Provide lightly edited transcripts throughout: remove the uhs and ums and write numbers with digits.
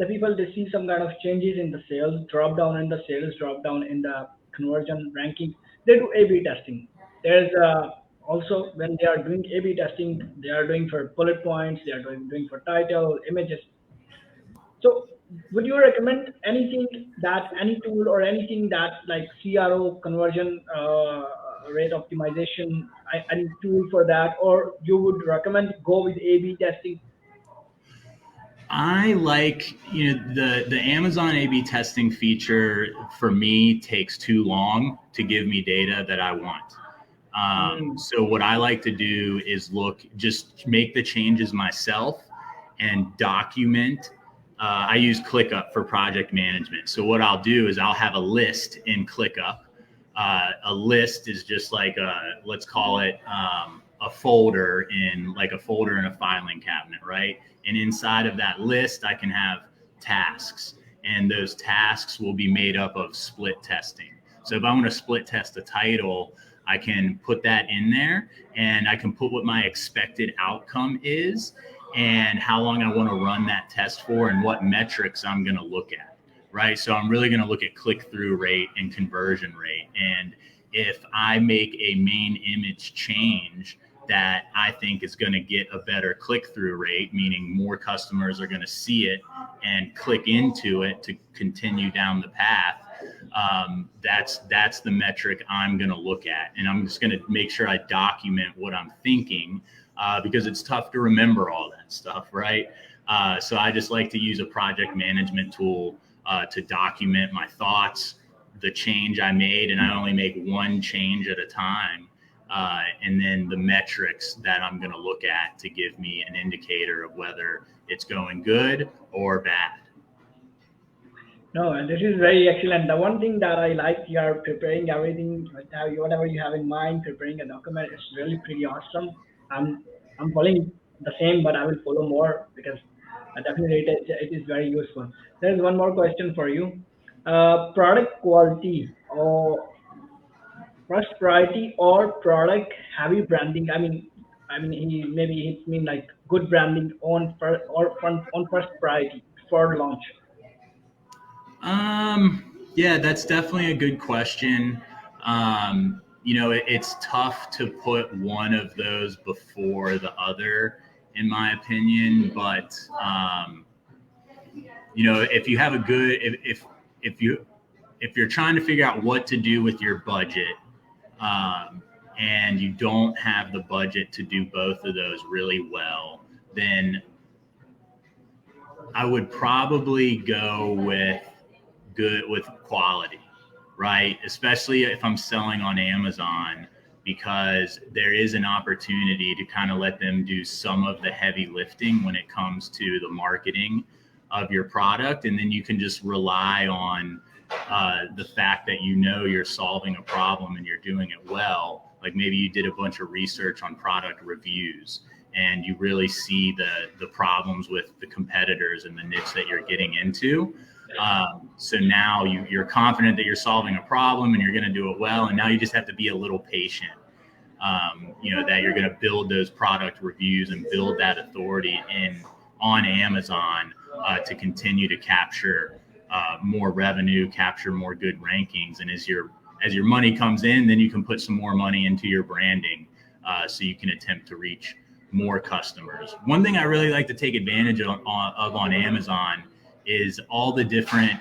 the people they see some kind of changes in the sales, drop down in the sales, drop down in the conversion ranking, they do A/B testing. There's also when they are doing A/B testing, they are doing for bullet points, they are doing for title, images. So would you recommend anything that any tool or anything that like CRO conversion rate optimization, any tool for that, or you would recommend go with A/B testing? I like, the Amazon A/B testing feature for me takes too long to give me data that I want. Mm, So what I like to do is just make the changes myself and document. I use ClickUp for project management. So what I'll do is I'll have a list in ClickUp. A list is just like let's call it a folder in a filing cabinet, right? And inside of that list, I can have tasks, and those tasks will be made up of split testing. So if I want to split test a title, I can put that in there, and I can put what my expected outcome is and how long I want to run that test for and what metrics I'm going to look at, right? So I'm really going to look at click-through rate and conversion rate. And if I make a main image change that I think is going to get a better click-through rate, meaning more customers are going to see it and click into it to continue down the path, that's the metric I'm going to look at. And I'm just going to make sure I document what I'm thinking, because it's tough to remember all that stuff, right? So I just like to use a project management tool to document my thoughts, the change I made, and I only make one change at a time. And then the metrics that I'm going to look at to give me an indicator of whether it's going good or bad. no, and this is very excellent. The one thing that I like, you are preparing everything, whatever you have in mind, preparing a document is really pretty awesome. I'm following the same, but I will follow more because definitely it is very useful. There's one more question for you. Product quality or first priority or product heavy branding? I mean, he maybe it mean like good branding on first or on first priority for launch. Yeah, that's definitely a good question. It's tough to put one of those before the other, in my opinion. But if you have a good, if you if you're trying to figure out what to do with your budget, and you don't have the budget to do both of those really well, then I would probably go with quality, right? Especially if I'm selling on Amazon, because there is an opportunity to kind of let them do some of the heavy lifting when it comes to the marketing of your product. And then you can just rely on the fact that you're solving a problem and you're doing it well. Like maybe you did a bunch of research on product reviews and you really see the problems with the competitors and the niche that you're getting into. So now you're confident that you're solving a problem and you're going to do it well. And now you just have to be a little patient, that you're going to build those product reviews and build that authority on Amazon to continue to capture more revenue, capture more good rankings. And as your money comes in, then you can put some more money into your branding, so you can attempt to reach more customers. One thing I really like to take advantage of on Amazon is all the different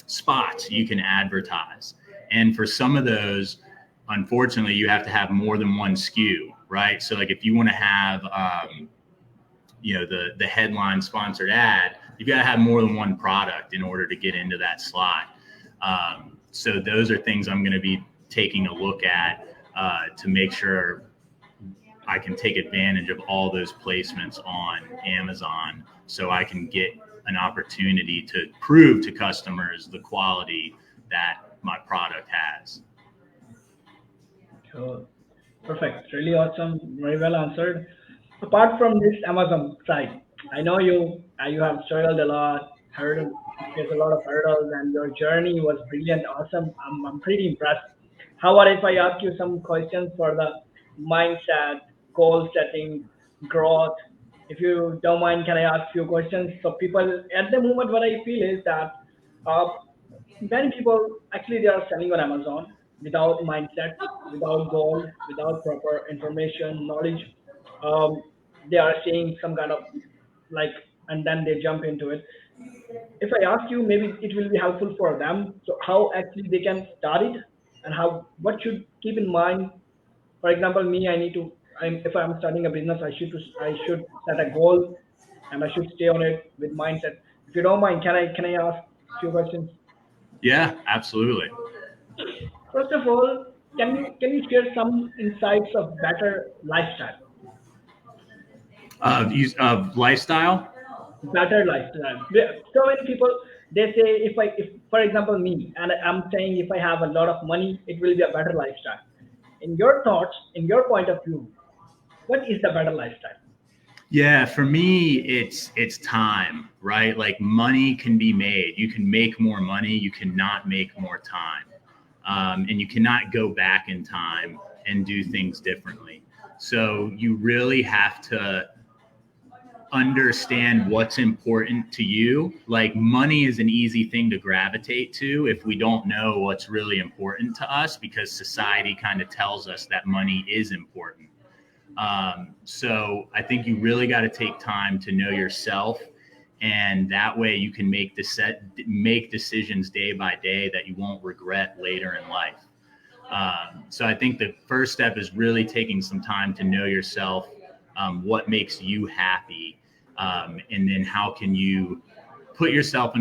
spots you can advertise. And for some of those, unfortunately, you have to have more than one SKU, right? So like if you want to have, the headline sponsored ad, you've got to have more than one product in order to get into that slot. So those are things I'm going to be taking a look at to make sure I can take advantage of all those placements on Amazon, so I can get an opportunity to prove to customers the quality that my product has. So perfect, really awesome, very well answered. Apart from this Amazon side, I know you have struggled a lot, hurdle, faced a lot of hurdles, and your journey was brilliant, awesome. I'm pretty impressed. How about if I ask you some questions for the mindset, goal setting, growth? If you don't mind, can I ask few questions? So people at the moment, what I feel is that uh, many people actually they are selling on Amazon without mindset, without goal, without proper information, knowledge. Um, they are seeing some kind of like, and then they jump into it. If I ask you, maybe it will be helpful for them. So how actually they can start it, and how what should keep in mind. For example, me, I need to. If I'm starting a business, I should set a goal, and I should stay on it with mindset. If you don't mind, can I ask few questions? Yeah, absolutely. First of all, can you share some insights of better lifestyle? Of lifestyle. Better lifestyle. So many people they say if for example me and I'm saying if I have a lot of money, it will be a better lifestyle. In your thoughts, in your point of view, what is the better lifestyle? Yeah, for me, it's time, right? Like money can be made. You can make more money. You cannot make more time, and you cannot go back in time and do things differently. So you really have to understand what's important to you. Like money is an easy thing to gravitate to if we don't know what's really important to us, because society kind of tells us that money is important. So I think you really got to take time to know yourself, and that way you can make decisions day by day that you won't regret later in life. So I think the first step is really taking some time to know yourself, what makes you happy, and then how can you put yourself in a